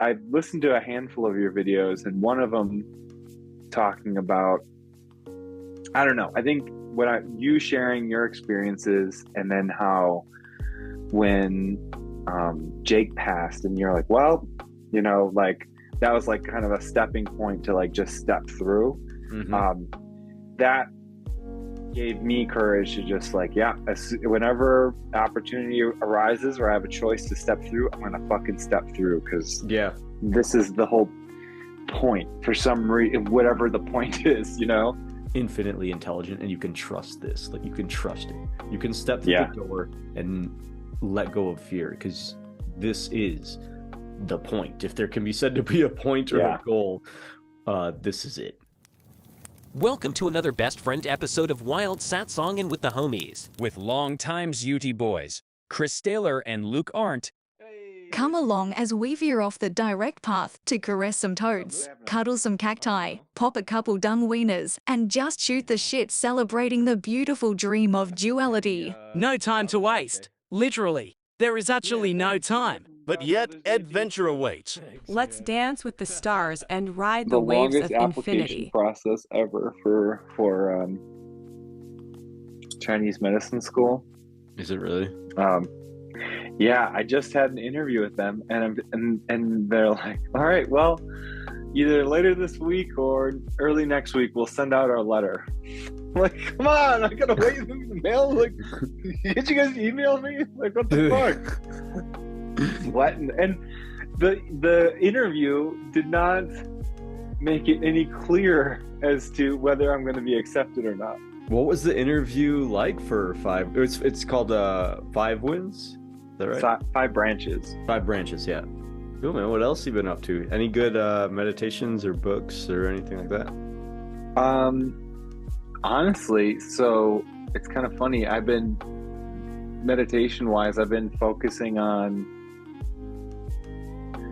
I've listened to a handful of your videos, and one of them talking about, I don't know, I think you sharing your experiences, and then how when Jake passed, and you're like, well, you know, like that was like kind of a stepping point to like just step through. That gave me courage to just like, yeah, whenever opportunity arises or I have a choice to step through, I'm gonna fucking step through, because this is the whole point for some reason, whatever the point is, you know. Infinitely intelligent, and you can trust this. Like, you can trust it. You can step through the door and let go of fear, because this is the point. If there can be said to be a point or a goal, this is it. Welcome to another Best Friend episode of Wild Satsang and with the homies. With longtime Zute boys, Chris Taylor and Luke Arndt. Come along as we veer off the direct path to caress some toads, cuddle some cacti, pop a couple dung wieners, and just shoot the shit, celebrating the beautiful dream of duality. No time to waste. Literally, there is actually no time. But yet, adventure awaits. Let's dance with the stars and ride the waves of infinity. The longest application process ever for Chinese medicine school. Is it really? Yeah, I just had an interview with them, and they're like, all right, well, either later this week or early next week, we'll send out our letter. I'm like, come on, I gotta wait in the mail. Like, did you guys email me? Like, what the fuck? What? And the interview did not make it any clearer as to whether I'm going to be accepted or not. What was the interview like for five? It's called 5 Wins. Is that right? 5 branches. 5 branches, yeah. Cool, man. What else have you been up to? Any good meditations or books or anything like that? Honestly, so it's kind of funny. I've been, meditation-wise, I've been focusing on.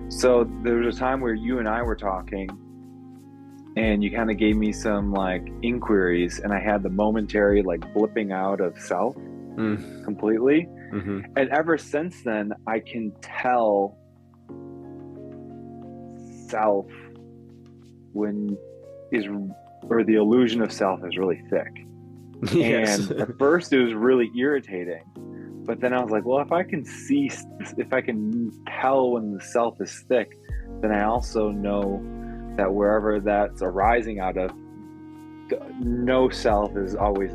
So there was a time where you and I were talking, and you kind of gave me some like inquiries, and I had the momentary like blipping out of self completely. And ever since then, I can tell self or the illusion of self is really thick. And at first it was really irritating, but then I was like, well, if I can tell when the self is thick, then I also know that wherever that's arising out of, no self is always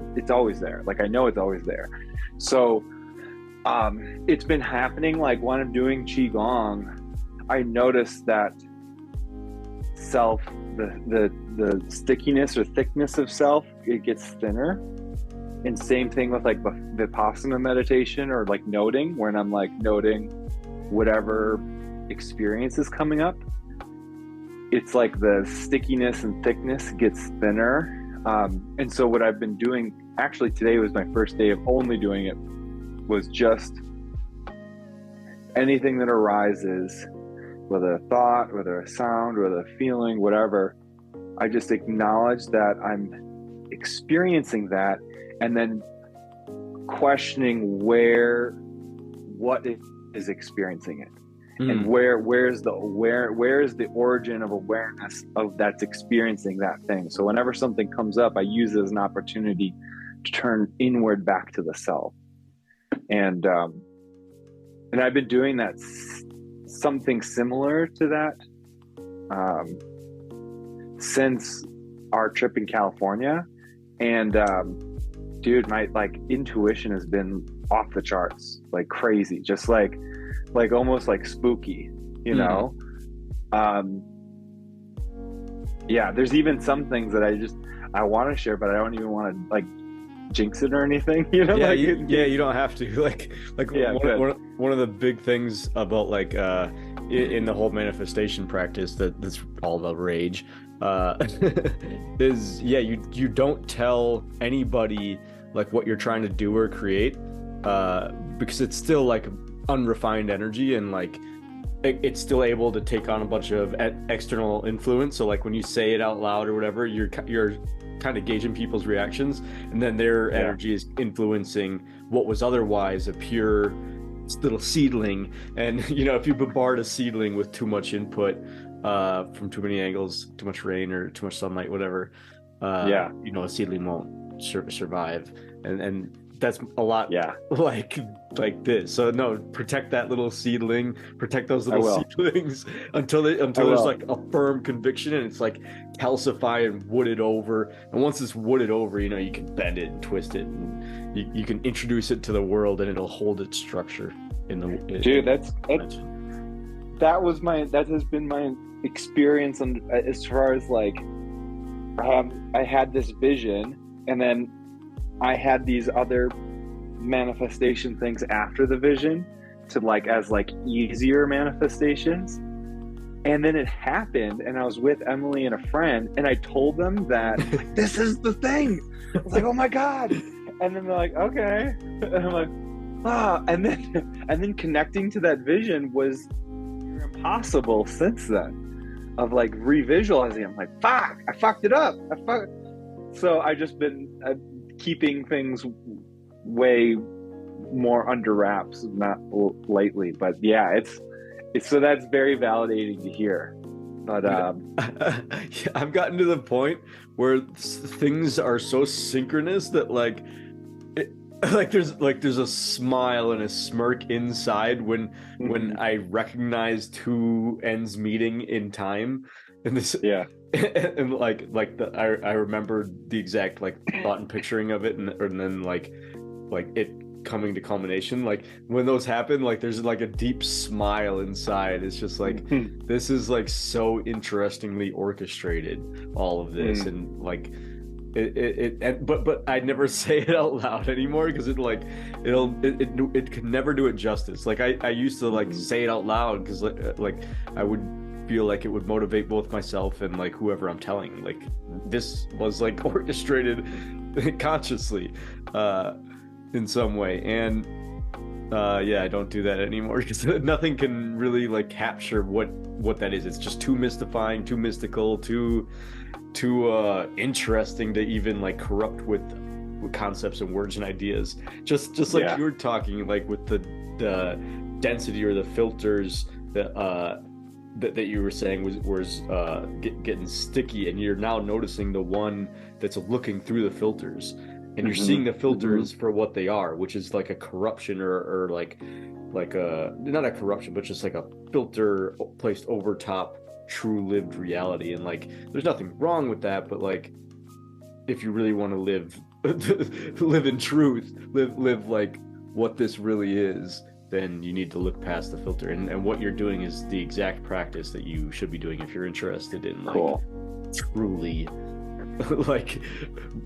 there. Like, I know it's always there. So it's been happening, like when I'm doing Qigong, I noticed that self, the stickiness or thickness of self, it gets thinner. And same thing with like Vipassana meditation, or like noting, when I'm like noting whatever experience is coming up, it's like the stickiness and thickness gets thinner. And so what I've been doing, actually today was my first day of only doing it, was just anything that arises, whether a thought, whether a sound, whether a feeling, whatever, I just acknowledge that I'm experiencing that, and then questioning what is experiencing it, and where's the origin of awareness of that's experiencing that thing. So whenever something comes up, I use it as an opportunity to turn inward back to the self. And I've been doing that, something similar to that, since our trip in California. And dude, my like intuition has been off the charts, like crazy, just like almost like spooky, you know. Yeah, there's even some things that I want to share, but I don't even want to like jinx it or anything, you know. You don't have to. Like one of the big things about like in the whole manifestation practice that's all about rage is you don't tell anybody like what you're trying to do or create, because it's still like unrefined energy, and like it's still able to take on a bunch of external influence. So like when you say it out loud or whatever, you're kind of gauging people's reactions, and then their energy is influencing what was otherwise a pure little seedling, and if you bombard a seedling with too much input from too many angles, too much rain or too much sunlight, whatever, a seedling won't survive, and that's a lot like this. So no, protect that little seedling, protect those little seedlings until there's like a firm conviction, and it's like calcify and wood it over. And once it's wooded over, you can bend it and twist it, and you can introduce it to the world, and it'll hold its structure that has been my experience. And as far as like I had this vision, and then I had these other manifestation things after the vision to like as like easier manifestations. And then it happened, and I was with Emily and a friend, and I told them that like, this is the thing. I was like, oh my God. And then they're like, okay. And I'm like, and then connecting to that vision was impossible since then, of like revisualizing. I'm like, fuck, I fucked it up. So I just been keeping things way more under wraps, not lately, but yeah, it's so that's very validating to hear. But I've gotten to the point where things are so synchronous that there's a smile and a smirk inside when I recognize two ends meeting in time, and this and I remember the exact thought and picturing of it, and then like it coming to culmination. Like when those happen, there's a deep smile inside. It's just like this is so interestingly orchestrated, all of this, and but I never say it out loud anymore because it could never do it justice. I used to say it out loud because I would feel like it would motivate both myself and whoever I'm telling. This was orchestrated consciously in some way, and I don't do that anymore because nothing can really capture what that is. It's just too mystifying, too mystical, too interesting to even corrupt with concepts and words and ideas. Just like you were talking, with the density or the filters that you were saying was getting sticky, and you're now noticing the one that's looking through the filters, and you're seeing the filters for what they are, which is a corruption or a not a corruption, but just a filter placed over top true lived reality. And there's nothing wrong with that, but if you really want to live in truth, live what this really is, then you need to look past the filter, and what you're doing is the exact practice that you should be doing if you're interested in truly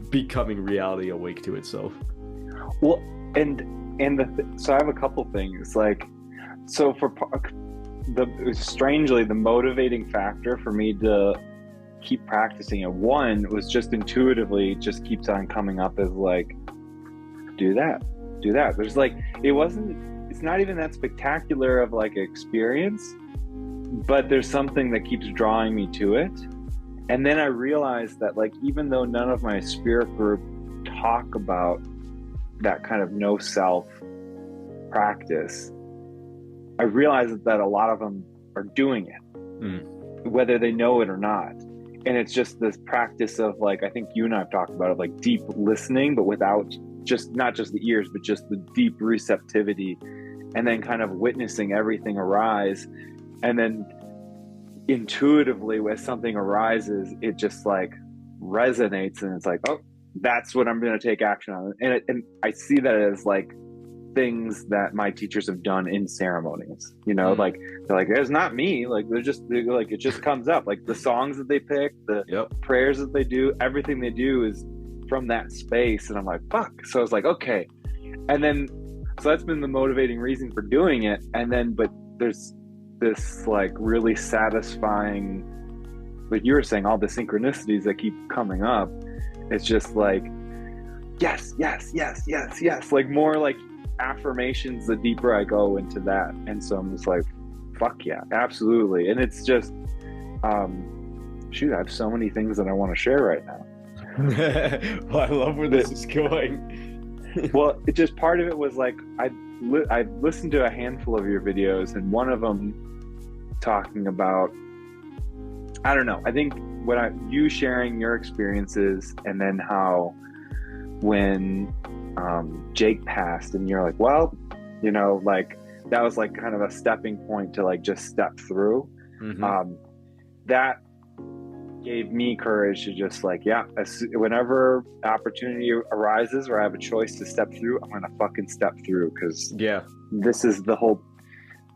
becoming reality awake to itself. Well, so I have a couple things. So for strangely, the motivating factor for me to keep practicing it, one was just intuitively just keeps on coming up as do that. There's it's not even that spectacular of experience, but there's something that keeps drawing me to it. And then I realized that even though none of my spirit group talk about that kind of no self practice, I realized that a lot of them are doing it, whether they know it or not. And it's just this practice of I think you and I have talked about it, deep listening, but without not just the ears, but just the deep receptivity, and then kind of witnessing everything arise. And then intuitively, when something arises, it just resonates, and it's oh, that's what I'm going to take action on. And I see that as things that my teachers have done in ceremonies, they're it's not me, it just comes up, the songs that they pick, the prayers that they do, everything they do is from that space. And I'm fuck. So I was okay. And then so that's been the motivating reason for doing it. And then but there's this really satisfying, you were saying, all the synchronicities that keep coming up. It's just yes, more affirmations the deeper I go into that. And so I'm just fuck yeah, absolutely. And it's just shoot, I have so many things that I want to share right now. Well, I love where this is going. Well, it just, part of it was I've listened to a handful of your videos, and one of them talking about, I don't know, I think you sharing your experiences, and then how when Jake passed, and you're like, well, you know, like that was like kind of a stepping point to like just step through. That gave me courage to just like, whenever opportunity arises or I have a choice to step through, I'm gonna fucking step through, because this is the whole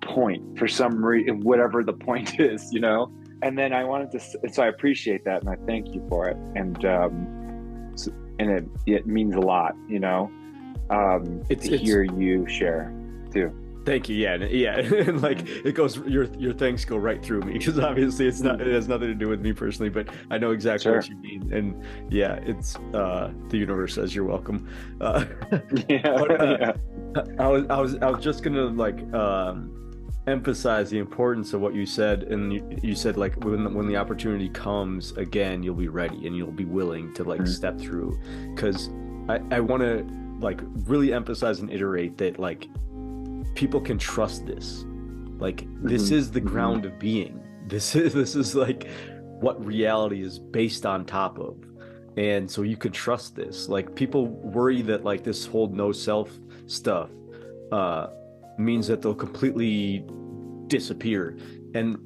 point for some reason, whatever the point is, you know. And then I wanted to, so I appreciate that, and I thank you for it, and it means a lot, you know, to hear you share too. Thank you. Yeah. And like it goes, your thanks go right through me, because obviously it has nothing to do with me personally, but I know exactly what you mean. And yeah, it's the universe says you're welcome. I was just gonna like emphasize the importance of what you said, and you said like when the opportunity comes again, you'll be ready and you'll be willing to like step through, because I want to like really emphasize and iterate that like people can trust this. Like this is the ground of being. This is like what reality is based on top of. And so you can trust this. Like people worry that like this whole no self stuff means that they'll completely disappear, and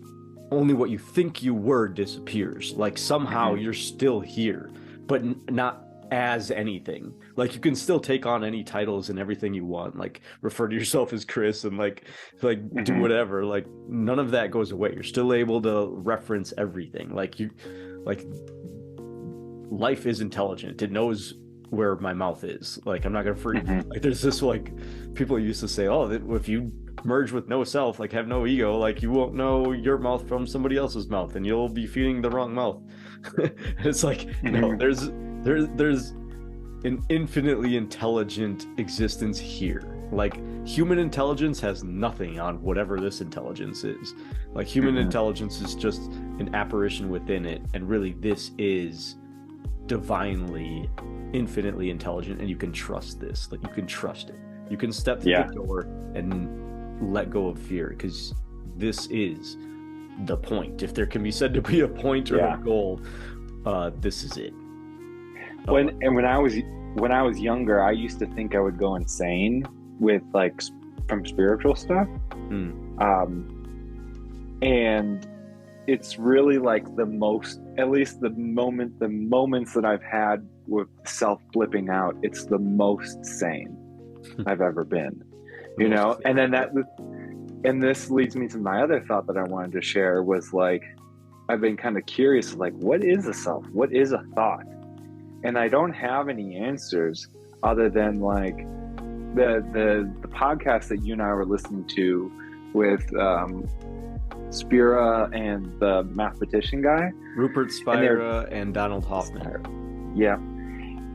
only what you think you were disappears. Like somehow you're still here, but not as anything. Like you can still take on any titles and everything you want, like refer to yourself as Chris and like do whatever. Like none of that goes away. You're still able to reference everything. Like life is intelligent. It knows where my mouth is. Like I'm not gonna freak. Like there's this like people used to say, oh, if you merge with no self, like have no ego, like you won't know your mouth from somebody else's mouth, and you'll be feeding the wrong mouth. It's like no, there's an infinitely intelligent existence here. Like human intelligence has nothing on whatever this intelligence is. Like human intelligence is just an apparition within it, and really this is divinely, infinitely intelligent, and you can trust this. Like you can trust it. You can step through the door and let go of fear, because this is the point. If there can be said to be a point or a goal, this is it. When I was younger, I used to think I would go insane with like from spiritual stuff. And it's really like at least the moments that I've had with self blipping out, it's the most sane I've ever been, you know. And then and this leads me to my other thought that I wanted to share was like, I've been kind of curious, like, what is a self? What is a thought? And I don't have any answers other than like the podcast that you and I were listening to with Spira and the mathematician guy, Rupert Spira and Donald Hoffman. Yeah,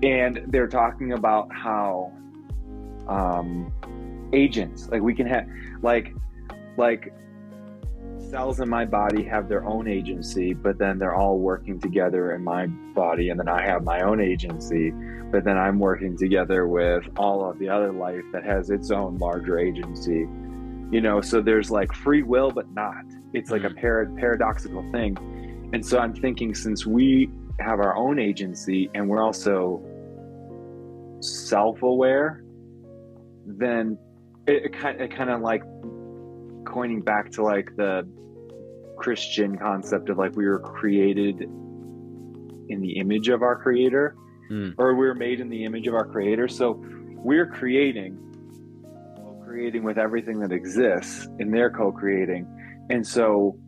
and they're talking about how agents, like we can have like cells in my body have their own agency, but then they're all working together in my body, and then I have my own agency, but then I'm working together with all of the other life that has its own larger agency, you know. So there's like free will, but not. It's like a paradoxical thing. And so I'm thinking, since we have our own agency and we're also self-aware, then it kind of like coining back to like the Christian concept of like we were created in the image of our creator, or we were made in the image of our creator. So we're co-creating with everything that exists, and they're co-creating. And so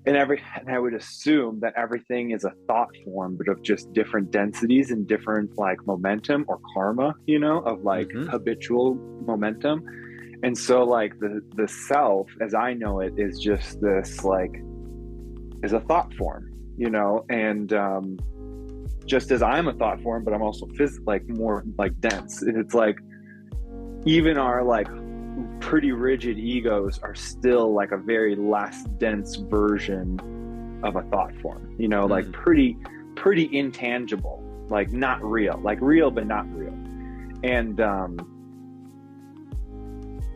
and I would assume that everything is a thought form, but of just different densities and different like momentum or karma, you know, of like habitual momentum. And so like the self, as I know it, is just this like, is a thought form, you know, and just as I'm a thought form, but I'm also like more like dense. And it's like, even our like pretty rigid egos are still like a very less dense version of a thought form, you know, like pretty intangible, like not real, like real, but not real. And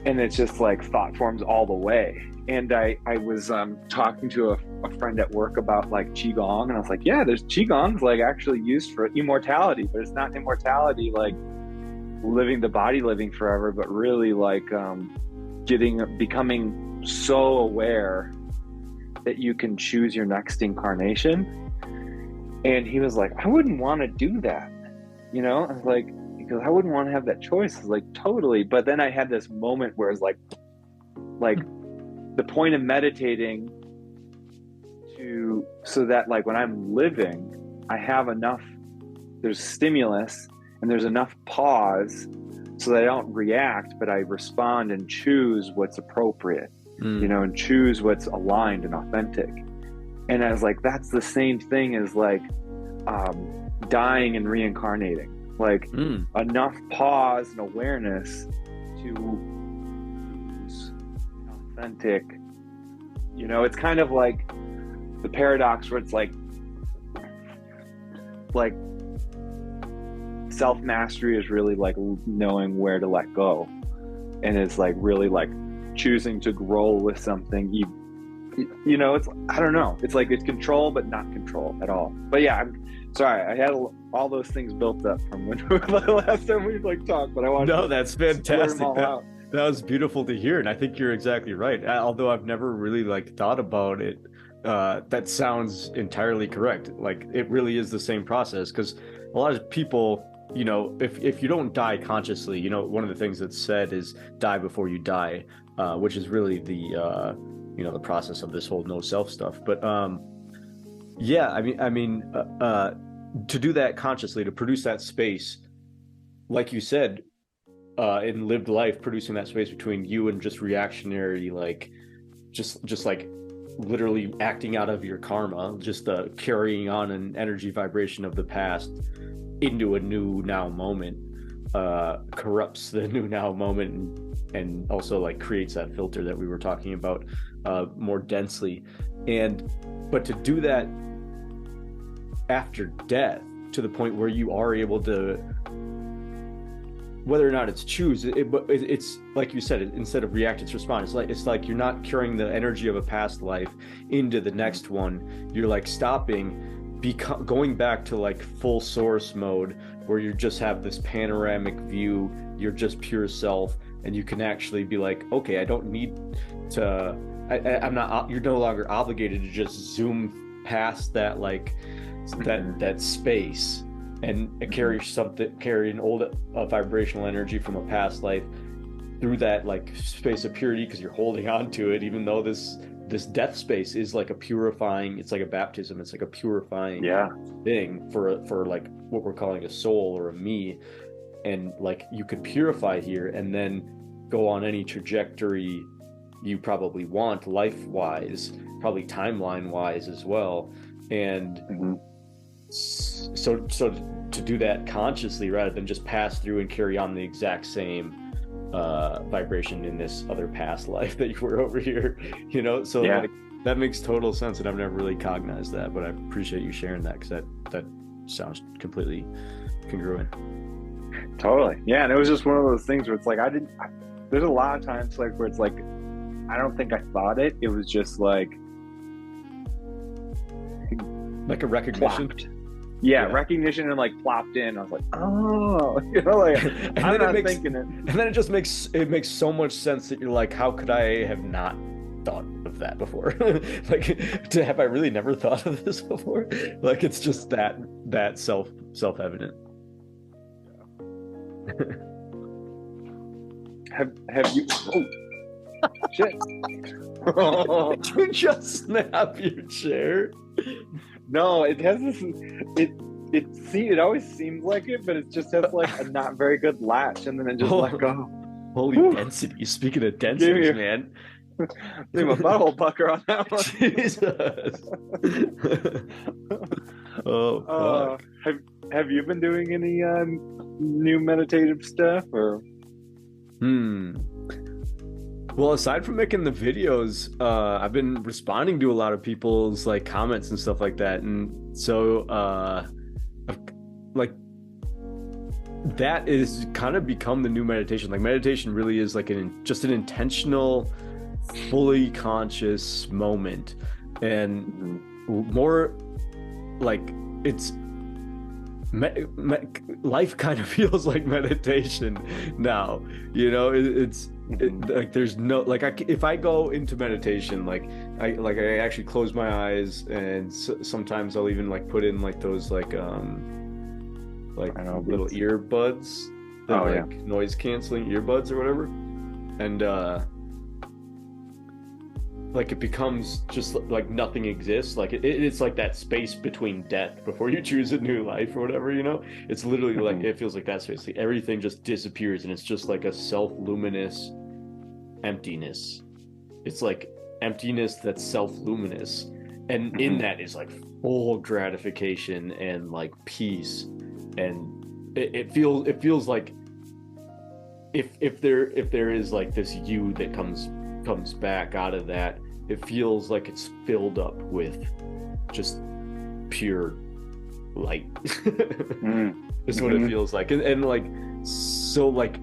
and it's just like thought forms all the way. And I was talking to a friend at work about like qigong, and I was like, yeah, there's qigong's like actually used for immortality, but it's not immortality like living the body living forever, but really like becoming so aware that you can choose your next incarnation. And he was like, I wouldn't want to do that, you know? I was like, because I wouldn't want to have that choice. I was like, totally. But then I had this moment where it's like the point of meditating so that like when I'm living, I have enough, there's stimulus and there's enough pause so that I don't react, but I respond and choose what's appropriate, you know, and choose what's aligned and authentic. And I was like, that's the same thing as like dying and reincarnating. Like enough pause and awareness to authentic, you know. It's kind of like the paradox where it's like self-mastery is really like knowing where to let go, and it's like really like choosing to grow with something. You know, it's, I don't know, it's like it's control but not control at all. But yeah, I'm sorry, I had all those things built up from when the last time we like talked, but I wanted to that's fantastic. That was beautiful to hear, and I think you're exactly right. Although I've never really like thought about it, that sounds entirely correct. Like it really is the same process, because a lot of people, you know, if you don't die consciously, you know, one of the things that's said is die before you die, which is really the you know, the process of this whole no self stuff. But yeah, I mean to do that consciously, to produce that space, like you said, in lived life, producing that space between you and just reactionary, like just like literally acting out of your karma, just carrying on an energy vibration of the past into a new now moment, corrupts the new now moment, and also like creates that filter that we were talking about more densely. But to do that after death, to the point where you are able to, whether or not it's choose, it's like you said, instead of react, it's respond. It's like you're not carrying the energy of a past life into the next one. You're like stopping, going back to like full source mode, where you just have this panoramic view. You're just pure self, and you can actually be like, okay, I don't need to. I'm not. You're no longer obligated to just zoom past that like that space and carry an old vibrational energy from a past life through that like space of purity, because you're holding on to it, even though this death space is like a purifying, it's like a baptism, it's like a purifying thing for like what we're calling a soul or a me. And like you could purify here and then go on any trajectory you probably want, life wise, probably timeline wise as well. And so to do that consciously rather than just pass through and carry on the exact same vibration in this other past life that you were over here, you know. So like, that makes total sense, and I've never really cognized that, but I appreciate you sharing that, because that sounds completely congruent. Totally. Yeah. And it was just one of those things where it's like there's a lot of times like where it's like I don't think I thought it was just like a recognition. Recognition, and like plopped in. I was like, oh, you know, like I'm not thinking it. And then it makes so much sense that you're like, how could I have not thought of that before? Like, have I really never thought of this before? Like, it's just that self-evident. Have you? Oh, shit! Did you just snap your chair? No, it has this. It always seems like it, but it just has like a not very good latch, and then it just let go. Holy density! Speaking of density, man, leave my butthole pucker on that one. Jesus. Oh, fuck. Have you been doing any new meditative stuff or? Well, aside from making the videos, I've been responding to a lot of people's like comments and stuff like that, and so like that is kind of become the new meditation. Like meditation really is like just an intentional, fully conscious moment, and more like it's life kind of feels like meditation now, you know. Like there's no like if I go into meditation, like I actually close my eyes, and sometimes I'll even like put in like those like little earbuds, noise canceling earbuds or whatever, and like it becomes just like nothing exists. Like it's like that space between death before you choose a new life or whatever, you know. It's literally like it feels like that space. Like everything just disappears, and it's just like a self-luminous emptiness. It's like emptiness that's self-luminous, and in that is like full gratification and like peace, and it feels like if there is like this you that comes back out of that, it feels like it's filled up with just pure light. Is what it feels like, and like so like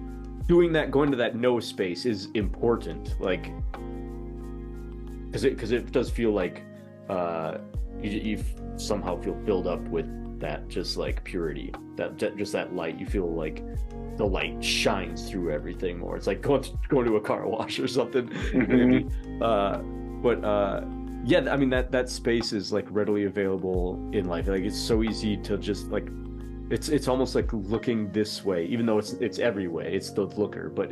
doing that, going to that no space is important, like because it does feel like you somehow feel filled up with that just like purity, that just that light. You feel like the light shines through everything more. It's like going to a car wash or something. Maybe. Yeah, I mean that space is like readily available in life. Like it's so easy to just like it's almost like looking this way, even though it's every way. It's the looker, but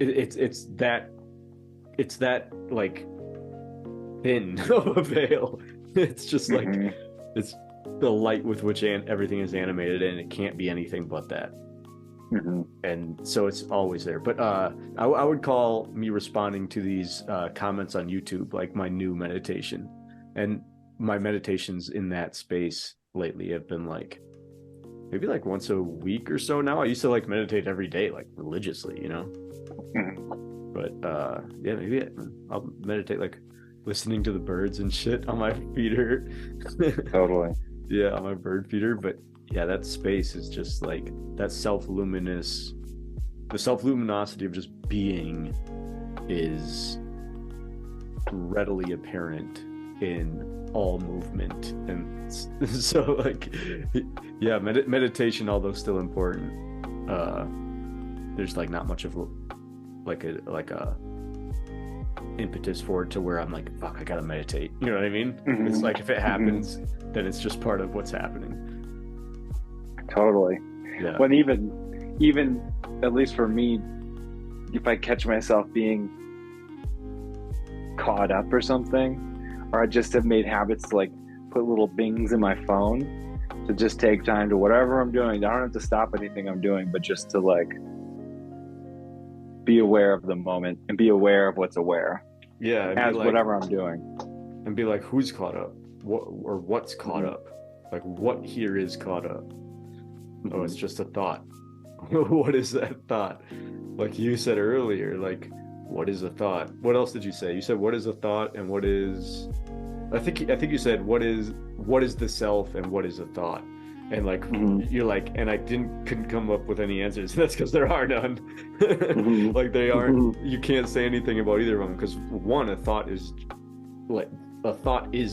it's that like thin of a veil. It's just like it's the light with which everything is animated, and it can't be anything but that. And so it's always there. But I would call me responding to these comments on YouTube like my new meditation, and my meditations in that space lately have been like maybe like once a week or so now. I used to like meditate every day, like religiously, you know. But yeah, maybe I'll meditate like listening to the birds and shit on my feeder. Totally. Yeah, on my bird feeder. But yeah, that space is just like that self-luminous, the self-luminosity of just being is readily apparent in all movement. And so like, yeah, meditation, although still important, there's like not much of a impetus for it to where I'm like, fuck, I gotta meditate, you know what I mean? It's like if it happens, then it's just part of what's happening. Totally. Yeah. When even at least for me, if I catch myself being caught up or something, or I just have made habits to like put little bings in my phone to just take time to whatever I'm doing. I don't have to stop anything I'm doing, but just to like be aware of the moment and be aware of what's aware. Yeah. As like, whatever I'm doing. And be like, who's caught up? What's caught up? Like what here is caught up? Oh, it's just a thought. What is that thought? Like you said earlier, like what is a thought? What else did you say? You said what is a thought and what is I think you said what is the self and what is a thought? And like you're like, and I couldn't come up with any answers. That's because there are none. Like they aren't, you can't say anything about either of them, because one, a thought is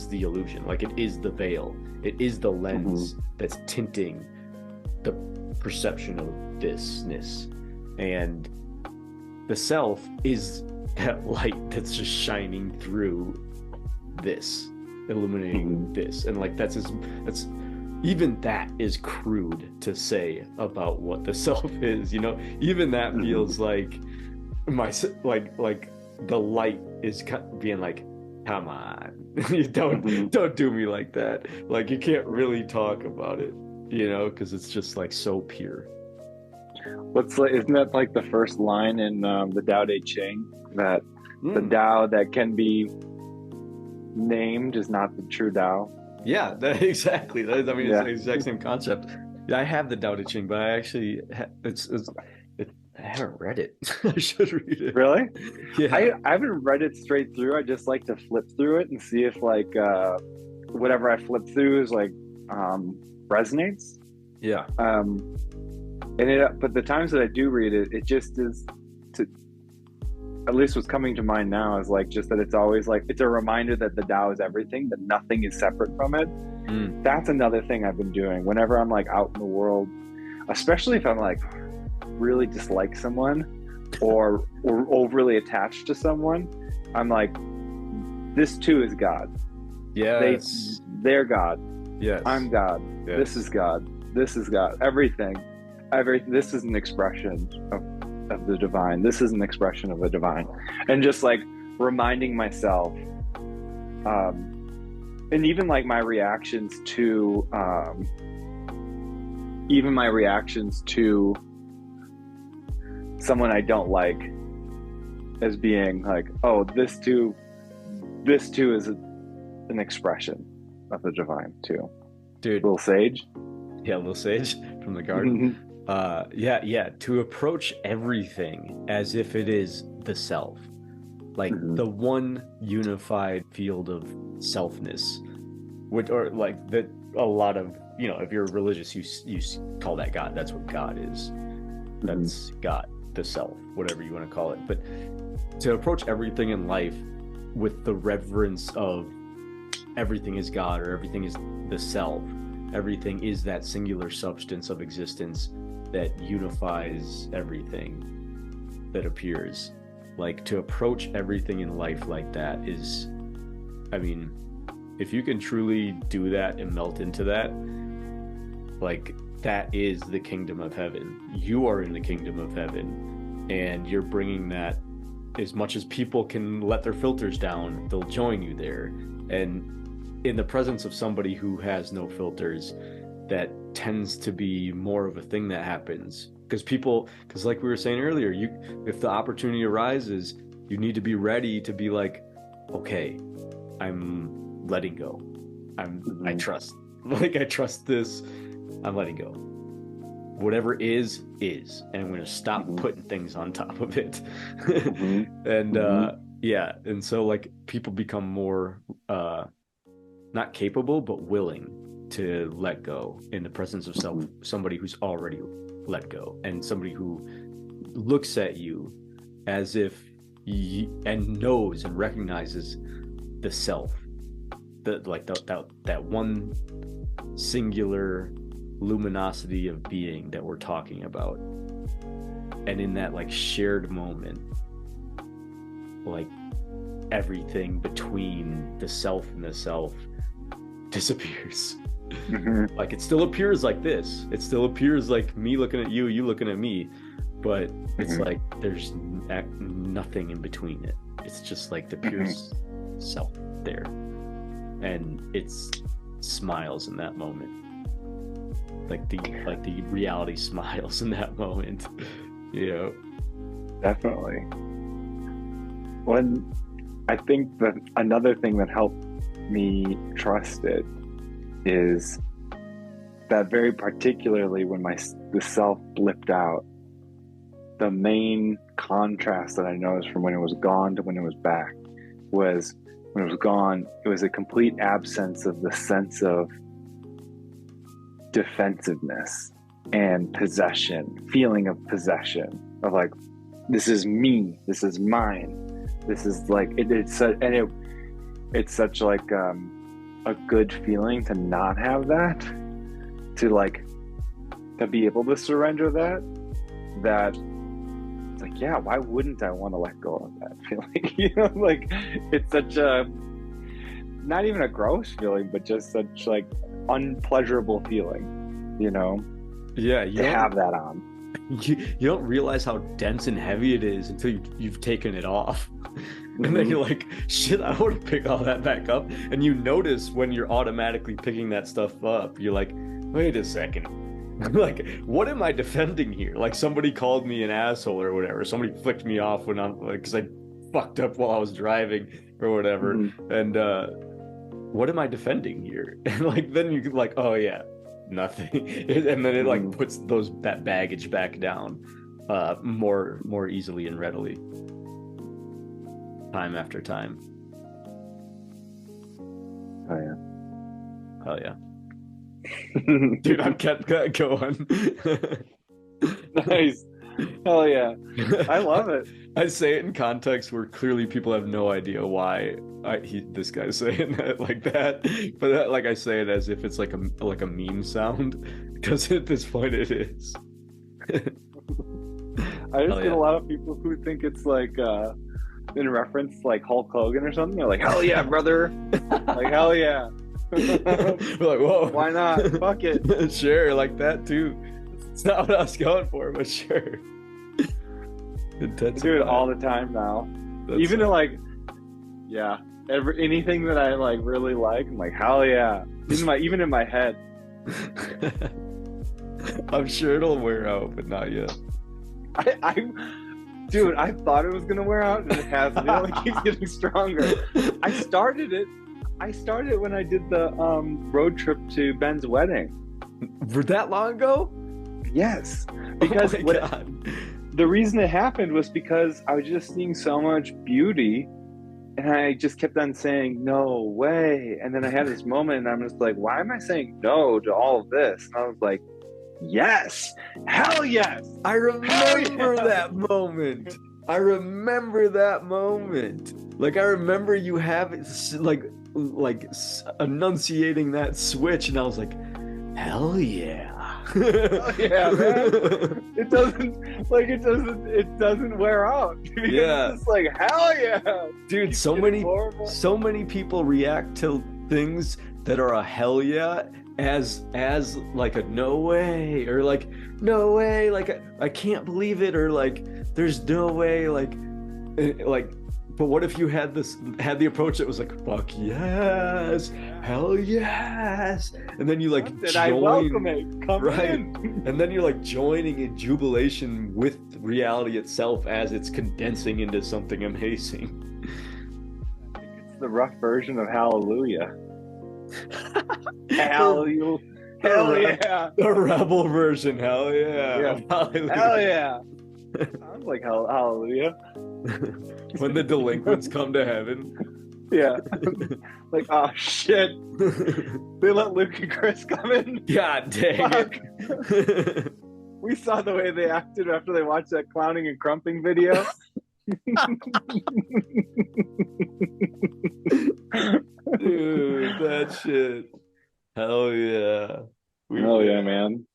the illusion. Like it is the veil. It is the lens that's tinting the perception of thisness, and the self is that light that's just shining through this, illuminating this. And like that's even that is crude to say about what the self is, you know. Even that feels like like the light is being like, come on, you don't do me like that. Like you can't really talk about it, you know, because it's just like so pure. Isn't that like the first line in the Tao Te Ching, that the Tao that can be named is not the true Tao? Yeah, exactly. It's the exact same concept. Yeah, I have the Tao Te Ching, but I actually I haven't read it. I should read it. Really? Yeah. I haven't read it straight through. I just like to flip through it and see if like whatever I flip through is like resonates. Yeah. but the times that I do read it, it just is, to at least what's coming to mind now is like just that it's always like it's a reminder that the Tao is everything, that nothing is separate from it. That's another thing I've been doing whenever I'm like out in the world, especially if I'm like really dislike someone or overly attached to someone. I'm like, this too is God. Yeah, they're God. Yes, I'm God. Yes. This is God. This is God. Everything. This is an expression of the divine. This is an expression of the divine. And just like reminding myself, and even like my reactions to someone I don't like, as being like, oh, this too is an expression of the divine too. Dude, little sage. Yeah, little sage from the garden. Yeah, to approach everything as if it is the self, like the one unified field of selfness, or like that. A lot of, if you're religious, you call that God. That's what God is. That's God, the self, whatever you want to call it. But to approach everything in life with the reverence of everything is God, or everything is the self, everything is that singular substance of existence that unifies everything that appears. Like, to approach everything in life like that is, I mean, if you can truly do that and melt into that, like, that is the kingdom of heaven. You are in the kingdom of heaven, and you're bringing that. As much as people can let their filters down, they'll join you there. And in the presence of somebody who has no filters, that tends to be more of a thing that happens. Because like we were saying earlier, if the opportunity arises, you need to be ready to be like, okay, I'm letting go. I trust. Like, I trust this. I'm letting go. Whatever is, and I'm going to stop putting things on top of it. And so like people become more not capable but willing to let go in the presence of somebody who's already let go, and somebody who looks at you as if and knows and recognizes the self, that one singular luminosity of being that we're talking about. And in that like shared moment, like everything between the self and the self disappears. Like, it still appears like this, it still appears like me looking at you, you looking at me, but it's like there's nothing in between it. It's just like the pure self there, and it's smiles in that moment. Like the reality smiles in that moment. Definitely. I think that another thing that helped me trust it is that, very particularly when the self blipped out, the main contrast that I noticed from when it was gone to when it was back was, when it was gone, it was a complete absence of the sense of defensiveness and feeling of possession, of like, this is me, this is mine, this is like it's such like a good feeling to not have that, to be able to surrender that it's like, yeah, why wouldn't I want to let go of that feeling? Like, it's such a, not even a gross feeling, but just such like unpleasurable feeling, Yeah, to have that on. You don't realize how dense and heavy it is until you've taken it off. And then you're like, shit, I want to pick all that back up. And you notice when you're automatically picking that stuff up, you're like, wait a second. Like, what am I defending here? Like, somebody called me an asshole or whatever. Somebody flicked me off when I'm like, because I fucked up while I was driving or whatever. And what am I defending here? And like, then you can like, oh yeah, nothing. And then it like puts that baggage back down more easily and readily, time after time. Oh yeah. Dude, I'm kept going. Nice. Hell yeah. I love it. I say it in context where clearly people have no idea why this guy's saying that like that, but like I say it as if it's like a meme sound, because at this point it is. I just get a lot of people who think it's like in reference to like Hulk Hogan or something. They're like, hell yeah, brother. Like, hell yeah. We're like, whoa. Why not? Fuck it. Sure, like that too. It's not what I was going for, but sure. I do it all the time now. Even in like, yeah, anything that I like really like, I'm like, hell yeah. Even in my head. I'm sure it'll wear out, but not yet. Dude, I thought it was gonna wear out, and it hasn't. It only keeps getting stronger. I started it when I did the road trip to Ben's wedding. For that long ago? Yes, because the reason it happened was because I was just seeing so much beauty, and I just kept on saying no way. And then I had this moment, and I'm just like, why am I saying no to all of this? And I was like, yes, hell yes. I remember that moment. I remember that moment. Like I remember you having like enunciating that switch, and I was like, hell yeah. Oh, yeah, man. It doesn't wear out. Yeah. It's just like, hell yeah. Dude, so many people react to things that are a hell yeah as like a no way, or like no way, like I can't believe it, or like there's no way, like but what if you had the approach that was like, fuck yes, hell yes, and then you like join, I welcome it. Come right in. And then you're like joining in jubilation with reality itself as it's condensing into something amazing. I think it's the rough version of hallelujah. Hallelujah. Hell yeah. The rebel version, hell yeah. Hallelujah. Hell yeah. Sounds like hallelujah. When the delinquents come to heaven. Yeah. Like, oh shit. They let Luke and Chris come in. God dang it. We saw the way they acted after they watched that clowning and crumping video. Dude, that shit. Hell yeah. Hell yeah, man.